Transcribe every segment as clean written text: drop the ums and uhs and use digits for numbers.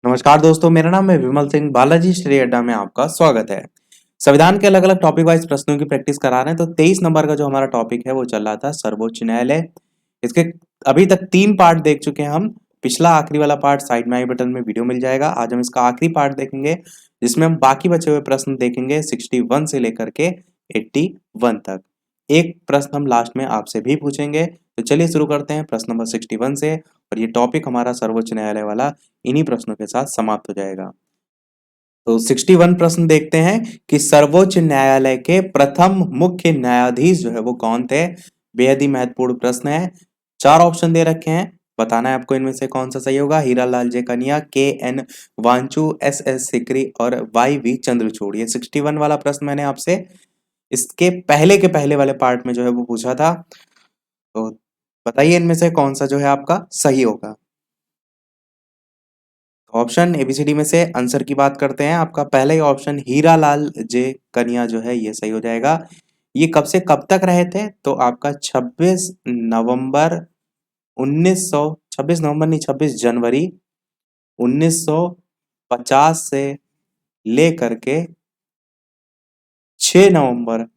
नमस्कार दोस्तों, मेरा नाम है विमल सिंह। बालाजी श्री अड्डा में आपका स्वागत है। संविधान के अलग अलग टॉपिक वाइज प्रश्नों की प्रैक्टिस करा रहे हैं। तो 23 नंबर का जो हमारा टॉपिक है वो चल रहा था सर्वोच्च न्यायालय। इसके अभी तक 3 पार्ट देख चुके हैं हम। पिछला आखिरी वाला पार्ट साइड में आई बटन में वीडियो मिल जाएगा। आज हम इसका आखिरी पार्ट देखेंगे, जिसमें हम बाकी बचे हुए प्रश्न देखेंगे 61 से लेकर के 81 तक। एक प्रश्न हम लास्ट में आपसे भी पूछेंगे। तो चलिए शुरू करते हैं प्रश्न नंबर 61 से। और ये टॉपिक हमारा सर्वोच्च न्यायालय वाला इन्हीं प्रश्नों के साथ समाप्त हो जाएगा। तो 61 प्रश्न देखते हैं कि सर्वोच्च न्यायालय के प्रथम मुख्य न्यायाधीश जो है वो कौन थे। बेहद ही महत्वपूर्ण प्रश्न है। 4 ऑप्शन दे रखे हैं, बताना है आपको इनमें से कौन सा सही होगा। हीरालाल जेकनिया, के N Wanchu, S S Sikri और वाई वी चंद्रचूड़। ये 61 वाला प्रश्न मैंने आपसे इसके पहले के पहले वाले पार्ट में जो है वो पूछा था। तो बताइए इनमें से कौन सा जो है आपका सही होगा। ऑप्शन एबीसीडी में से आंसर की बात करते हैं। आपका पहला ही ऑप्शन हीरालाल जे कनिया जो है ये सही हो जाएगा। ये कब से कब तक रहे थे, तो आपका 26 नवंबर 1900, 26 नवंबर नहीं 26 जनवरी 1950 से लेकर के 6 नवंबर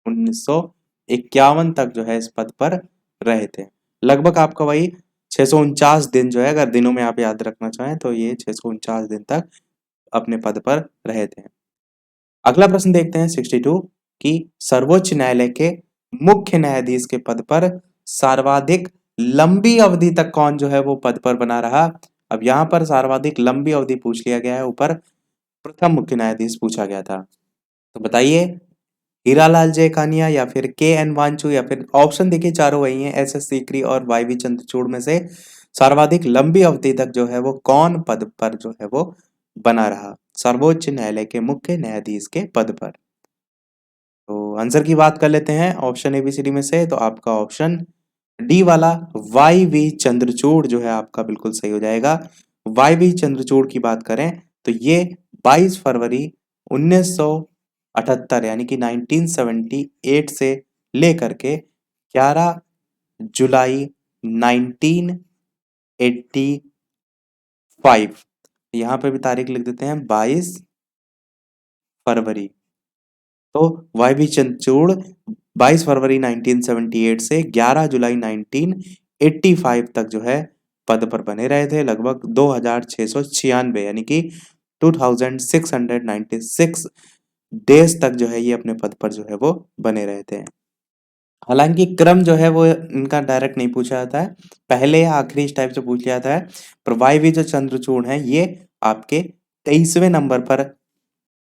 1951 तक जो है इस पद पर रहे थे। लगभग आपका वही 649 दिन जो है, अगर दिनों में आप याद रखना चाहें तो ये 649 दिन तक अपने पद पर रहे थे। अगला प्रश्न देखते हैं 62 कि सर्वोच्च न्यायालय के मुख्य न्यायाधीश के पद पर सर्वाधिक लंबी अवधि तक कौन जो है वो पद पर बना रहा। अब यहाँ पर सर्वाधिक लंबी अवधि पूछ लिया गया है, ऊपर प्रथम मुख्य न्यायाधीश पूछा गया था। तो बताइए हीरालाल जयकानिया या फिर के एन वांचू या फिर ऑप्शन देखिए चारों वही हैं, एस एस सीकरी और वाई वी चंद्रचूड़ में से सर्वाधिक लंबी अवधि तक जो है वो कौन पद पर जो है वो बना रहा सर्वोच्च न्यायालय के मुख्य न्यायाधीश के पद पर। तो आंसर की बात कर लेते हैं ऑप्शन एबीसीडी में से। तो आपका ऑप्शन डी वाला वाई वी चंद्रचूड़ जो है आपका बिल्कुल सही हो जाएगा। वाई वी चंद्रचूड़ की बात करें तो ये 22 फरवरी 1978 यानी कि 1978 से लेकर के 11 जुलाई 1985, यहाँ पे भी तारीख लिख देते हैं 22 फरवरी। तो वाई वी चंद्रचूड़ 22 फरवरी 1978 से 11 जुलाई 1985 तक जो है पद पर बने रहे थे। लगभग 2696 यानी कि 2696 डेज तक जो है ये अपने पद पर जो है वो बने रहे थे। हालांकि क्रम जो है वो इनका डायरेक्ट नहीं पूछा जाता है, पहले या आखिरी इस टाइप से पूछ लिया जाता है। पर वाई वी जो चंद्रचूड़ हैं ये आपके 23वें नंबर पर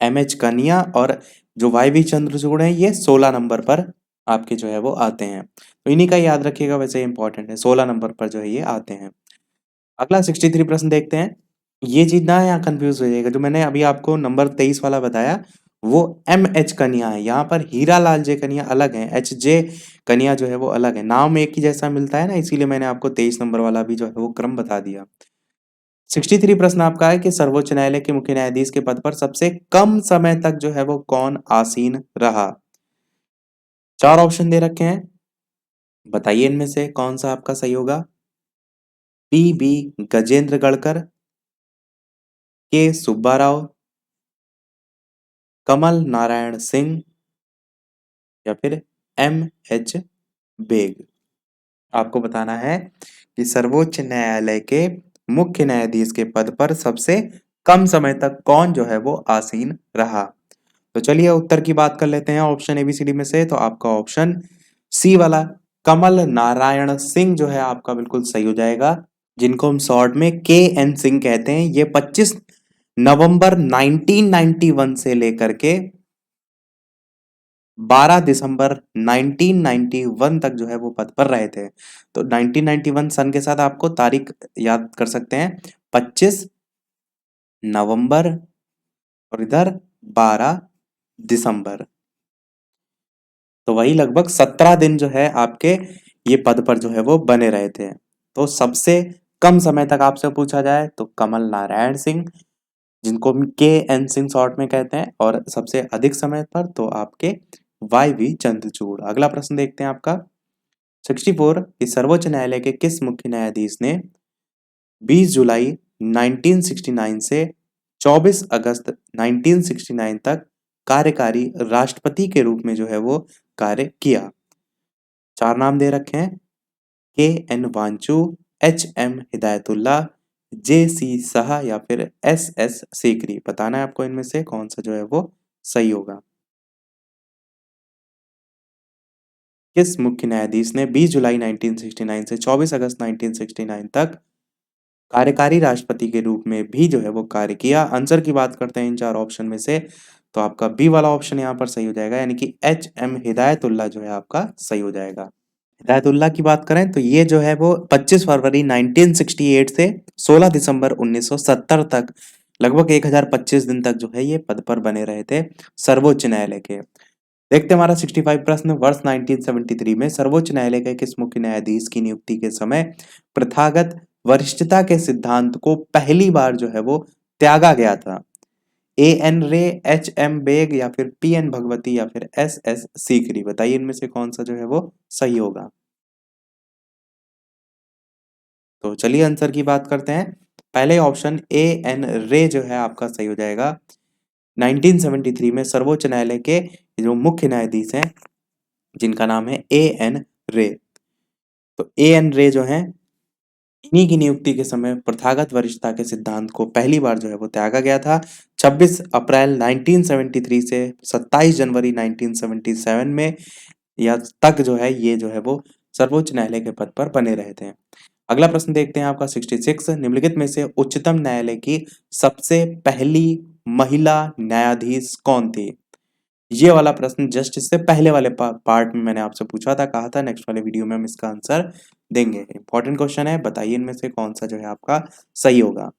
एम एच कनिया और जो वाई वी चंद्रचूड़ हैं ये 16 नंबर पर आपके जो है वो आते हैं। तो इन्हीं का याद रखिएगा, वैसे इंपॉर्टेंट है, 16 नंबर पर जो है ये आते हैं। अगला 63 प्रश्न देखते हैं। ये चीज ना यहाँ कंफ्यूज हो जाएगा, जो मैंने अभी आपको नंबर 23 वाला बताया वो एम एच कनिया है। यहाँ पर हीरा लाल जे कनिया अलग है, एच जे कनिया जो है वो अलग है। नाम एक ही जैसा मिलता है ना, इसीलिए मैंने आपको 23 नंबर वाला भी जो है वो क्रम बता दिया। 63 प्रश्न आपका है कि सर्वोच्च न्यायालय के मुख्य न्यायाधीश के पद पर सबसे कम समय तक जो है वो कौन आसीन रहा। 4 ऑप्शन दे रखे हैं, बताइए इनमें से कौन सा आपका सही होगा। पी बी गजेंद्र गढ़कर, के सुब्बा राव, कमल नारायण सिंह या फिर एम एच बेग। आपको बताना है कि सर्वोच्च न्यायालय के मुख्य न्यायाधीश के पद पर सबसे कम समय तक कौन जो है वो आसीन रहा। तो चलिए उत्तर की बात कर लेते हैं ऑप्शन एबीसीडी में से। तो आपका ऑप्शन सी वाला कमल नारायण सिंह जो है आपका बिल्कुल सही हो जाएगा, जिनको हम शॉर्ट में के एन सिंह कहते हैं। ये 25 नवंबर 1991 से लेकर के 12 दिसंबर 1991 तक जो है वो पद पर रहे थे। तो 1991 सन के साथ आपको तारीख याद कर सकते हैं, 25 नवंबर और इधर 12 दिसंबर। तो वही लगभग 17 दिन जो है आपके ये पद पर जो है वो बने रहे थे। तो सबसे कम समय तक आपसे पूछा जाए तो कमल नारायण सिंह, जिनको हम के एन सिंह शॉर्ट में कहते हैं, और सबसे अधिक समय पर तो आपके वाई वी चंद्रचूड़। अगला प्रश्न देखते हैं आपका 64 कि सर्वोच्च न्यायालय के किस मुख्य न्यायाधीश ने 20 जुलाई 1969 से 24 अगस्त 1969 तक कार्यकारी राष्ट्रपति के रूप में जो है वो कार्य किया। 4 नाम दे रखे हैं, K N Wanchoo, H M Hidayatullah, J C Shah या फिर एस एस सीकरी। बताना है आपको इनमें से कौन सा जो है वो सही होगा। किस मुख्य न्यायाधीश ने 20 जुलाई 1969 से 24 अगस्त 1969 तक कार्यकारी राष्ट्रपति के रूप में भी जो है वो कार्य किया? आंसर की बात करते हैं इन 4 ऑप्शन में से, तो आपका बी वाला ऑप्शन यहाँ पर सही हो जाएगा, यानी कि एच एम हिदायतुल्लाह जो है आपका सही हो जाएगा। हिदायतुल्लाह की बात करें तो ये जो है वो 25 फरवरी 1968 से 16 दिसंबर 1970 तक लगभग 1025 दिन तक जो है ये पद पर बने रहे थे सर्वोच्च न्यायालय के। देखते हैं हमारा 65 प्रश्न, वर्ष 1973 में सर्वोच्च न्यायालय के किस मुख्य न्यायाधीश की नियुक्ति के समय प्रथागत वरिष्ठता के सिद्धांत को पहली बार जो है वो त्यागा गया था? ए एन रे, एच एम बेग या फिर पी एन भगवती या फिर एस एस सीकरी। बताइए इनमें से कौन सा जो है वो सही होगा। तो चलिए आंसर की बात करते हैं। पहले ऑप्शन ए एन रे जो है आपका सही हो जाएगा। 1973 में सर्वोच्च न्यायालय के जो मुख्य न्यायाधीश हैं जिनका नाम है ए एन रे, तो ए एन रे जो हैं इन्हीं की नियुक्ति के समय प्रथागत वरिष्ठता के सिद्धांत को पहली बार जो है वो त्यागा गया था। 26 अप्रैल 1973 से 27 जनवरी 1977 में या तक जो है ये जो है वो सर्वोच्च न्यायालय के पद पर बने रहे थे। अगला प्रश्न देखते हैं आपका 66, निम्नलिखित में से उच्चतम न्यायालय की सबसे पहली महिला न्यायाधीश कौन थी? ये वाला प्रश्न जस्ट इससे पहले वाले पार्ट में मैंने आपसे पूछा था, कहा था नेक्स्ट वाले वीडियो में हम इसका आंसर देंगे। इंपॉर्टेंट क्वेश्चन है, बताइए इनमें से कौन सा जो है आपका सही होगा।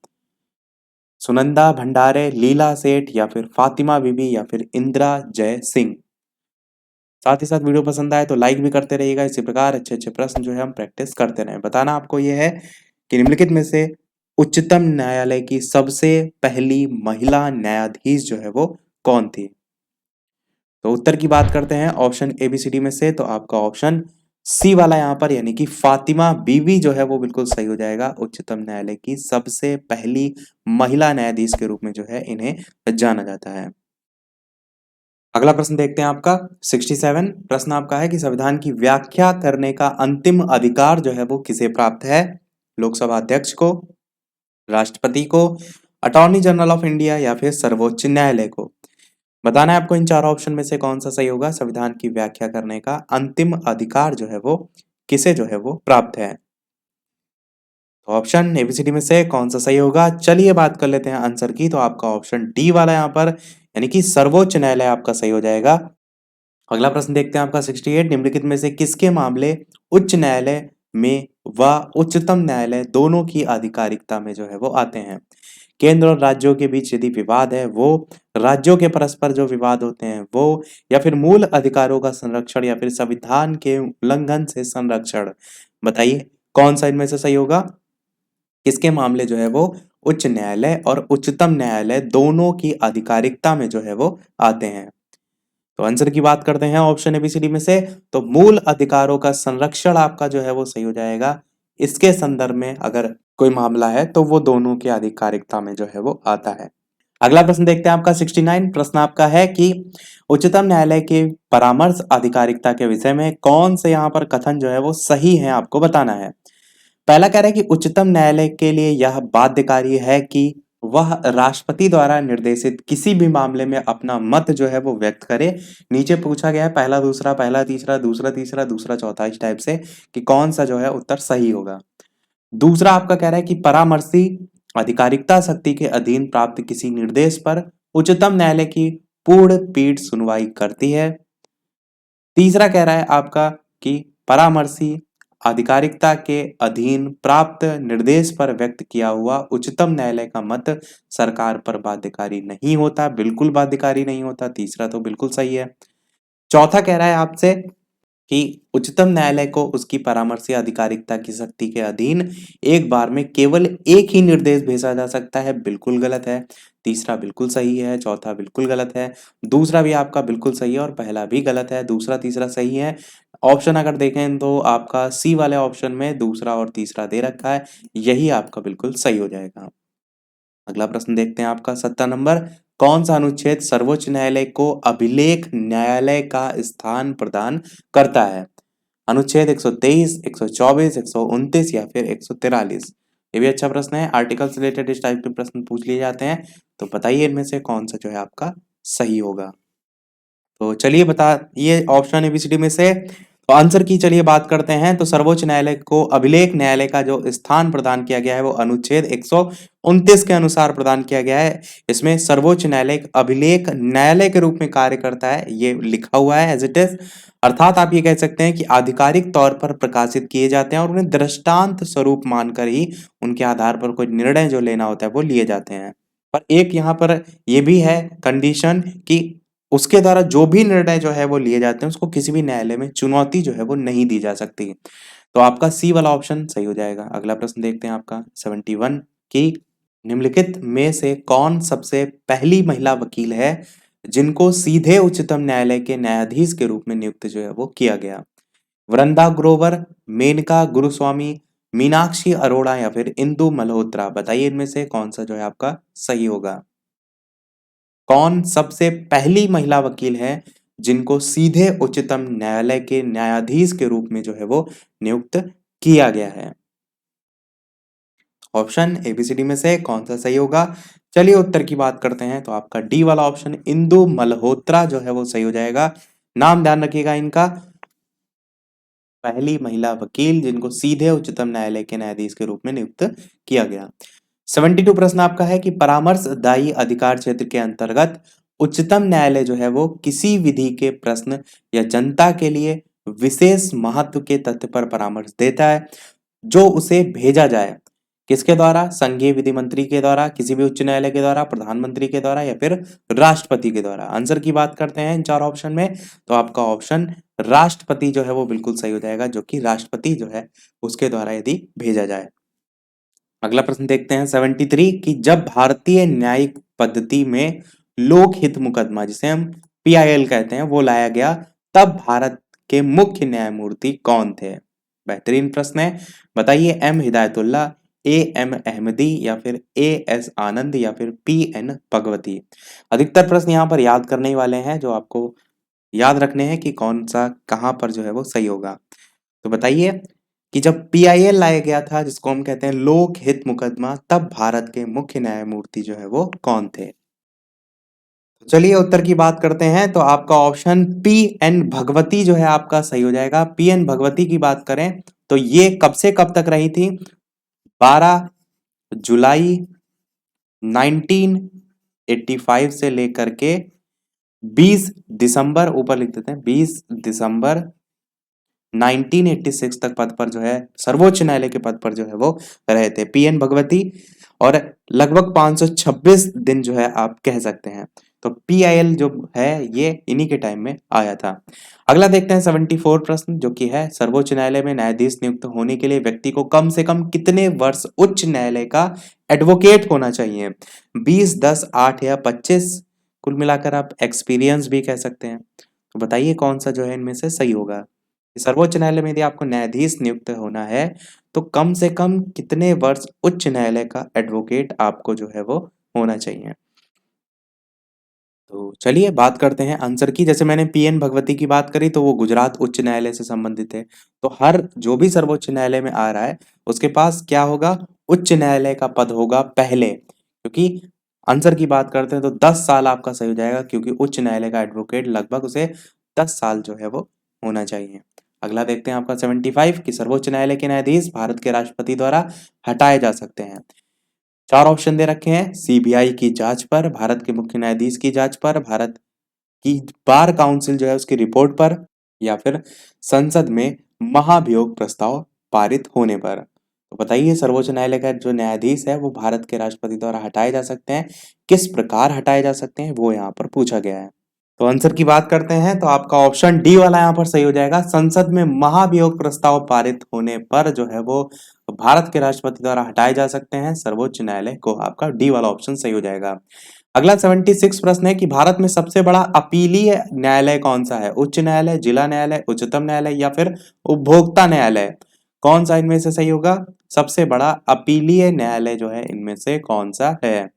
सुनंदा भंडारे, लीला सेठ या फिर फातिमा बीबी या फिर इंदिरा जय सिंह। साथ ही साथ वीडियो पसंद आए तो लाइक भी करते रहिएगा। इसी प्रकार अच्छे अच्छे प्रश्न जो है हम प्रैक्टिस करते रहें। बताना आपको ये है कि निम्नलिखित में से उच्चतम न्यायालय की सबसे पहली महिला न्यायाधीश जो है वो कौन थी? तो उत्तर की बात करते हैं ऑप्शन एबीसीडी में से, तो आपका ऑप्शन सी वाला यहाँ पर यानी कि फातिमा बीवी जो है वो बिल्कुल सही हो जाएगा। उच्चतम न्यायालय की सबसे पहली महिला न्यायाधीश के रूप में जो है इन्हें जाना जाता है। अगला प्रश्न देखते हैं आपका 67। प्रश्न आपका है कि संविधान की व्याख्या करने का अंतिम अधिकार जो है वो किसे प्राप्त है? लोकसभा अध्यक्ष को, राष्ट्रपति को, अटॉर्नी जनरल ऑफ इंडिया या फिर सर्वोच्च न्यायालय को। बताना है आपको इन 4 ऑप्शन में से कौन सा सही होगा। संविधान की व्याख्या करने का अंतिम अधिकार जो है वो किसे जो है वो प्राप्त है? तो ऑप्शन एबीसीडी में से कौन सा सही होगा? चलिए बात कर लेते हैं आंसर की। तो आपका ऑप्शन डी वाला यहाँ पर यानी कि सर्वोच्च न्यायालय आपका सही हो जाएगा। अगला प्रश्न देखते हैं आपका 68, निम्नलिखित में से किसके मामले उच्च न्यायालय में व उच्चतम न्यायालय दोनों की आधिकारिकता में जो है वो आते हैं? केंद्र और राज्यों के बीच यदि विवाद है वो, राज्यों के परस्पर जो विवाद होते हैं वो, या फिर मूल अधिकारों का संरक्षण या फिर संविधान के उल्लंघन से संरक्षण। बताइए कौन सा इनमें से सही होगा। किसके मामले जो है वो उच्च न्यायालय और उच्चतम न्यायालय दोनों की आधिकारिकता में जो है वो आते हैं? तो आंसर की बात करते हैं ऑप्शन एबीसीडी में से, तो मूल अधिकारों का संरक्षण आपका जो है वो सही हो जाएगा। इसके संदर्भ में अगर कोई मामला है तो वो दोनों की आधिकारिकता में जो है वो आता है। अगला प्रश्न देखते हैं आपका 69। प्रश्न आपका है कि उच्चतम न्यायालय के परामर्श आधिकारिकता के विषय में कौन से यहाँ पर कथन जो है वो सही है, आपको बताना है। पहला कह रहा है कि उच्चतम न्यायालय के लिए यह बाध्यकारी है कि वह राष्ट्रपति द्वारा निर्देशित किसी भी मामले में अपना मत जो है वो व्यक्त करे। नीचे पूछा गया है पहला दूसरा, पहला तीसरा, दूसरा तीसरा, दूसरा चौथा, इस टाइप से कि कौन सा जो है उत्तर सही होगा। दूसरा आपका कह रहा है कि परामर्शी आधिकारिकता शक्ति के अधीन प्राप्त किसी निर्देश पर उच्चतम न्यायालय की पूर्ण पीठ सुनवाई करती है। तीसरा कह रहा है आपका कि परामर्शी आधिकारिकता के अधीन प्राप्त निर्देश पर व्यक्त किया हुआ उच्चतम न्यायालय का मत सरकार पर बाध्यकारी नहीं होता, बिल्कुल बाध्यकारी नहीं होता। तीसरा तो बिल्कुल सही है। चौथा कह रहा है आपसे कि उच्चतम न्यायालय को उसकी परामर्शी आधिकारिकता की शक्ति के अधीन एक बार में केवल एक ही निर्देश भेजा जा सकता है, बिल्कुल गलत है। तीसरा बिल्कुल सही है, चौथा बिल्कुल गलत है, दूसरा भी आपका बिल्कुल सही है और पहला भी गलत है। दूसरा तीसरा सही है। ऑप्शन अगर देखें तो आपका सी वाले ऑप्शन में दूसरा और तीसरा दे रखा है, यही आपका बिल्कुल सही हो जाएगा। अगला प्रश्न देखते हैं आपका 17 नंबर। कौन सा अनुच्छेद सर्वोच्च न्यायालय को अभिलेख न्यायालय का स्थान प्रदान करता है? अनुच्छेद 123, 124, 129 या फिर 143? ये भी अच्छा प्रश्न है। आर्टिकल से रिलेटेड इस टाइप के प्रश्न पूछ लिए जाते हैं। तो बताइए इनमें से कौन सा जो है आपका सही होगा। तो चलिए बताइए ऑप्शन एबीसीडी में से। तो आंसर की चलिए बात करते हैं। तो सर्वोच्च न्यायालय को अभिलेख न्यायालय का जो स्थान प्रदान किया गया है वो अनुच्छेद 129 के अनुसार प्रदान किया गया है। इसमें सर्वोच्च न्यायालय एक अभिलेख न्यायालय के रूप में कार्य करता है, ये लिखा हुआ है एज इट इज। अर्थात आप ये कह सकते हैं कि आधिकारिक तौर पर प्रकाशित किए जाते हैं और उन्हें दृष्टांत स्वरूप मानकर ही उनके आधार पर कोई निर्णय जो लेना होता है वो लिए जाते हैं। पर एक यहाँ पर ये भी है कंडीशन कि उसके द्वारा जो भी निर्णय जो है वो लिए जाते हैं उसको किसी भी न्यायालय में चुनौती जो है वो नहीं दी जा सकती। तो आपका सी वाला ऑप्शन सही हो जाएगा। अगला प्रश्न देखते हैं आपका 71 की निम्नलिखित में से कौन सबसे पहली महिला वकील है जिनको सीधे उच्चतम न्यायालय के न्यायाधीश के रूप में नियुक्त जो है वो किया गया? वृंदा ग्रोवर, मेनका गुरुस्वामी, मीनाक्षी अरोड़ा या फिर इंदु मल्होत्रा? बताइए इनमें से कौन सा जो है आपका सही होगा। कौन सबसे पहली महिला वकील है जिनको सीधे उच्चतम न्यायालय के न्यायाधीश के रूप में जो है वो नियुक्त किया गया है? ऑप्शन एबीसीडी में से कौन सा सही होगा। चलिए उत्तर की बात करते हैं। तो आपका डी वाला ऑप्शन इंदु मल्होत्रा जो है वो सही हो जाएगा। नाम ध्यान रखिएगा इनका, पहली महिला वकील जिनको सीधे उच्चतम न्यायालय के न्यायाधीश के रूप में नियुक्त किया गया। 72 प्रश्न आपका है कि परामर्शदायी अधिकार क्षेत्र के अंतर्गत उच्चतम न्यायालय जो है वो किसी विधि के प्रश्न या जनता के लिए विशेष महत्व के तथ्य पर परामर्श देता है जो उसे भेजा जाए किसके द्वारा? संघीय विधि मंत्री के द्वारा, किसी भी उच्च न्यायालय के द्वारा, प्रधानमंत्री के द्वारा या फिर राष्ट्रपति के द्वारा। आंसर की बात करते हैं इन चार ऑप्शन में। तो आपका ऑप्शन राष्ट्रपति जो है वो बिल्कुल सही हो जाएगा, जो कि राष्ट्रपति जो है उसके द्वारा यदि भेजा जाए। अगला प्रश्न देखते हैं 73 कि जब भारतीय न्यायिक पद्धति में लोकहित मुकदमा जिसे हम पीआईएल कहते हैं वो लाया गया तब भारत के मुख्य न्यायमूर्ति कौन थे? बेहतरीन प्रश्न है। बताइए M Hidayatullah, A M Ahmadi या फिर ए एस आनंद या फिर पी एन भगवती? अधिकतर प्रश्न यहाँ पर याद करने ही वाले हैं जो आपको याद रखने हैं कि कौन सा कहाँ पर जो है वो सही होगा। तो बताइए कि जब पीआईएल लाया गया था जिसको हम कहते हैं लोक हित मुकदमा तब भारत के मुख्य न्यायमूर्ति जो है वो कौन थे? चलिए उत्तर की बात करते हैं। तो आपका ऑप्शन पी एन भगवती जो है आपका सही हो जाएगा। पी एन भगवती की बात करें तो ये कब से कब तक रही थी? 12 जुलाई 1985 से लेकर के 20 दिसंबर, ऊपर लिख देते हैं 20 दिसंबर 1986 तक पद पर जो है सर्वोच्च न्यायालय के पद पर जो है वो रहे थे पीएन भगवती। और लगभग 526 दिन जो है आप कह सकते हैं। तो पीआईएल जो है ये इन्हीं के टाइम में आया था। अगला देखते हैं 74 प्रश्न जो कि है सर्वोच्च न्यायालय में न्यायाधीश नियुक्त होने के लिए व्यक्ति को कम से कम कितने वर्ष उच्च न्यायालय का एडवोकेट होना चाहिए? 20, 10, 8 या 25? कुल मिलाकर आप एक्सपीरियंस भी कह सकते हैं। तो बताइए कौन सा जो है इनमें से सही होगा। सर्वोच्च न्यायालय में यदि आपको न्यायाधीश नियुक्त होना है तो कम से कम कितने वर्ष उच्च न्यायालय का एडवोकेट आपको जो है वो होना चाहिए? तो चलिए बात करते हैं आंसर की। जैसे मैंने पीएन भगवती की बात करी तो वो गुजरात उच्च न्यायालय से संबंधित है। तो हर जो भी सर्वोच्च न्यायालय में आ रहा है उसके पास क्या होगा? उच्च न्यायालय का पद होगा पहले, क्योंकि आंसर की बात करते हैं तो 10 साल आपका सही हो जाएगा, क्योंकि उच्च न्यायालय का एडवोकेट लगभग उसे 10 साल जो है वो होना चाहिए। अगला देखते हैं आपका 75 कि सर्वोच्च न्यायालय के न्यायाधीश भारत के राष्ट्रपति द्वारा हटाए जा सकते हैं। चार ऑप्शन दे रखे हैं, सीबीआई की जांच पर, भारत के मुख्य न्यायाधीश की जांच पर, भारत की बार काउंसिल जो है उसकी रिपोर्ट पर, या फिर संसद में महाभियोग प्रस्ताव पारित होने पर। तो बताइए सर्वोच्च न्यायालय का जो न्यायाधीश है वो भारत के राष्ट्रपति द्वारा हटाए जा सकते हैं, किस प्रकार हटाए जा सकते हैं वो यहाँ पर पूछा गया है। तो आंसर की बात करते हैं तो आपका ऑप्शन डी वाला यहाँ पर सही हो जाएगा। संसद में महाभियोग प्रस्ताव पारित होने पर जो है वो भारत के राष्ट्रपति द्वारा हटाए जा सकते हैं सर्वोच्च न्यायालय को। आपका डी वाला ऑप्शन सही हो जाएगा। अगला 76 प्रश्न है कि भारत में सबसे बड़ा अपीलीय न्यायालय कौन सा है? उच्च न्यायालय, जिला न्यायालय, उच्चतम न्यायालय या फिर उपभोक्ता न्यायालय? कौन सा इनमें से सही होगा? सबसे बड़ा अपीलीय न्यायालय जो है इनमें से कौन सा है?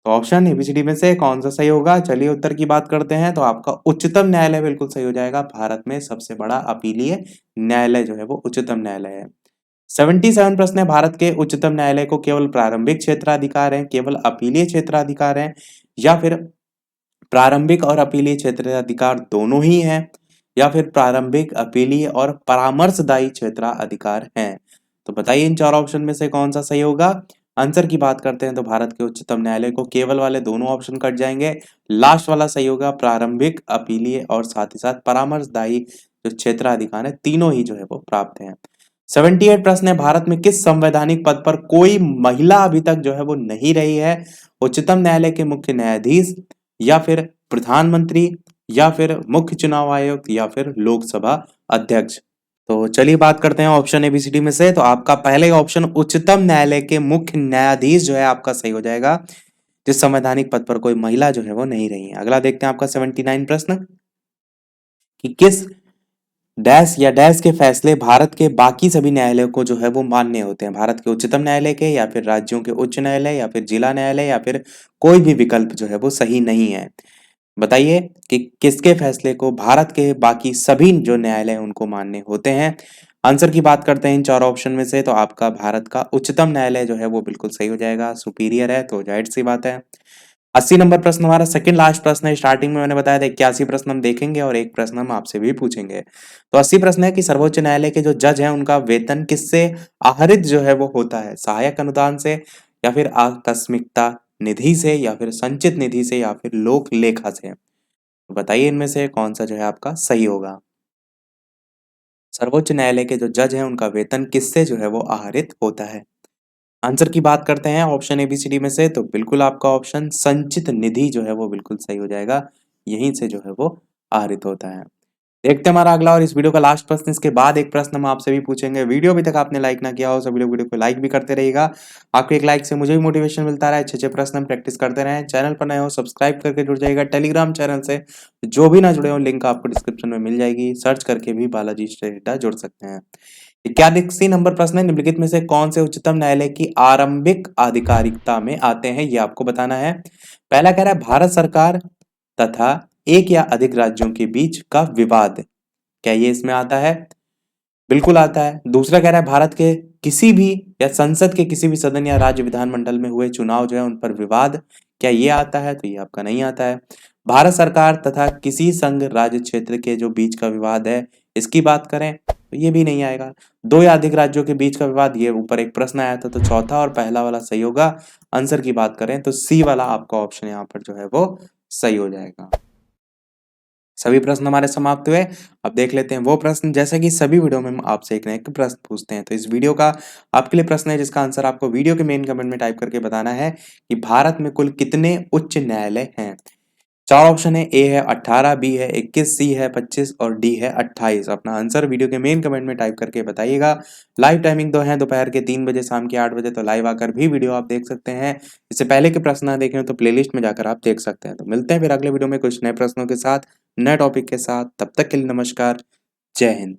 तो ऑप्शन एबीसीडी में से कौन सा सही होगा? चलिए उत्तर की बात करते हैं। तो आपका उच्चतम न्यायालय बिल्कुल सही हो जाएगा। भारत में सबसे बड़ा अपीलीय न्यायालय जो है वो उच्चतम न्यायालय है। 77 प्रश्न है, भारत के उच्चतम न्यायालय को केवल प्रारंभिक क्षेत्राधिकार है, केवल अपीलीय क्षेत्राधिकार है, या फिर प्रारंभिक और अपीलीय क्षेत्राधिकार दोनों ही हैं, या फिर प्रारंभिक, अपीलीय और परामर्शदायी क्षेत्राधिकार हैं? तो बताइए इन चार ऑप्शन में से कौन सा सही होगा? आंसर की बात करते हैं तो भारत के उच्चतम न्यायालय को केवल वाले दोनों ऑप्शन कट जाएंगे। लास्ट वाला सही होगा, प्रारंभिक, अपीलीय और साथ ही साथ परामर्शदायी जो क्षेत्राधिकार है तीनों ही जो है वो प्राप्त हैं। 78 प्रश्न है, भारत में किस संवैधानिक पद पर कोई महिला अभी तक जो है वो नहीं रही है? उच्चतम न्यायालय के मुख्य न्यायाधीश, या फिर प्रधानमंत्री, या फिर मुख्य चुनाव आयुक्त, या फिर लोकसभा अध्यक्ष? तो चलिए बात करते हैं ऑप्शन एबीसीडी में से। तो आपका पहले ऑप्शन उच्चतम न्यायालय के मुख्य न्यायाधीश जो है आपका सही हो जाएगा, जिस संवैधानिक पद पर कोई महिला जो है वो नहीं रही है। अगला देखते हैं आपका 79 प्रश्न कि किस डैश या डैश के फैसले भारत के बाकी सभी न्यायालयों को जो है वो मान्य होते हैं? भारत के उच्चतम न्यायालय के, या फिर राज्यों के उच्च न्यायालय, या फिर जिला न्यायालय, या फिर कोई भी विकल्प जो है वो सही नहीं है? बताइए कि किसके फैसले को भारत के बाकी सभी जो न्यायालय हैं उनको मान्य होते हैं? आंसर की बात करते हैं इन चार ऑप्शन में से। तो आपका भारत का उच्चतम न्यायालय जो है वो बिल्कुल सही हो जाएगा, सुपीरियर है, तो जाहिर सी बात है। 80 नंबर प्रश्न हमारा सेकंड लास्ट प्रश्न है। स्टार्टिंग में मैंने बताया था 81 प्रश्न हम देखेंगे और एक प्रश्न हम आपसे भी पूछेंगे। तो 80 प्रश्न है कि सर्वोच्च न्यायालय के जो जज हैं उनका वेतन किससे आहरित जो है वो होता है? सहायक अनुदान से, या फिर आकस्मिकता निधि से, या फिर संचित निधि से, या फिर लोक लेखा से? तो बताइए इनमें से कौन सा जो है आपका सही होगा? सर्वोच्च न्यायालय के जो जज हैं उनका वेतन किससे जो है वो आहरित होता है? आंसर की बात करते हैं ऑप्शन एबीसीडी में से। तो बिल्कुल आपका ऑप्शन संचित निधि जो है वो बिल्कुल सही हो जाएगा। यहीं से जो है वो आहरित होता है। देखते हैं हमारा अगला और इस वीडियो का लास्ट प्रश्न। इसके बाद एक प्रश्न हम आपसे भी पूछेंगे। वीडियो अभी तक आपने लाइक ना किया हो, सभी लोग वीडियो को लाइक भी करते रहिएगा। आपके एक लाइक से मुझे भी मोटिवेशन मिलता रहा है, अच्छे अच्छे प्रश्न हम प्रैक्टिस करते रहें। चैनल पर नए हो सब्सक्राइब करके जुड़ जाइएगा टेलीग्राम चैनल से। जो भी ना जुड़े हो लिंक आपको डिस्क्रिप्शन में मिल जाएगी, सर्च करके भी बालाजी स्टेटा जुड़ सकते हैं। 81 नंबर प्रश्न है, निम्नलिखित में से कौन से उच्चतम न्यायालय की आरंभिक आधिकारिकता में आते हैं? ये आपको बताना है। पहला कह रहा है भारत सरकार तथा एक या अधिक राज्यों के बीच का विवाद, क्या ये इसमें आता है? बिल्कुल आता है। दूसरा कह रहा है भारत के किसी भी या संसद के किसी भी सदन या राज्य विधानमंडल में हुए चुनाव जो है उन पर विवाद, क्या ये आता है? तो ये आपका नहीं आता है। भारत सरकार तथा किसी संघ राज्य क्षेत्र के जो बीच का विवाद है, इसकी बात करें तो ये भी नहीं आएगा। दो या अधिक राज्यों के बीच का विवाद, ये ऊपर एक प्रश्न आया था, तो चौथा और पहला वाला सही होगा। आंसर की बात करें तो सी वाला आपका ऑप्शन यहाँ पर जो है वो सही हो जाएगा। सभी प्रश्न हमारे समाप्त हुए। अब देख लेते हैं वो प्रश्न, जैसे कि सभी वीडियो में हम आपसे एक ना एक प्रश्न पूछते हैं। तो इस वीडियो का आपके लिए प्रश्न है जिसका आंसर आपको वीडियो के मेन कमेंट में टाइप करके बताना है कि भारत में कुल कितने उच्च न्यायालय हैं? चार ऑप्शन है, ए है 18, बी है 21, सी है 25 और डी है 28। अपना आंसर वीडियो के मेन कमेंट में टाइप करके बताइएगा। लाइव टाइमिंग तो है दोपहर के 3 बजे, शाम के 8 बजे, तो लाइव आकर भी वीडियो आप देख सकते हैं। इससे पहले के प्रश्न ना देखे हो तो प्लेलिस्ट में जाकर आप देख सकते हैं। तो मिलते हैं फिर अगले वीडियो में कुछ नए प्रश्नों के साथ, नए टॉपिक के साथ। तब तक के लिए नमस्कार, जय हिंद।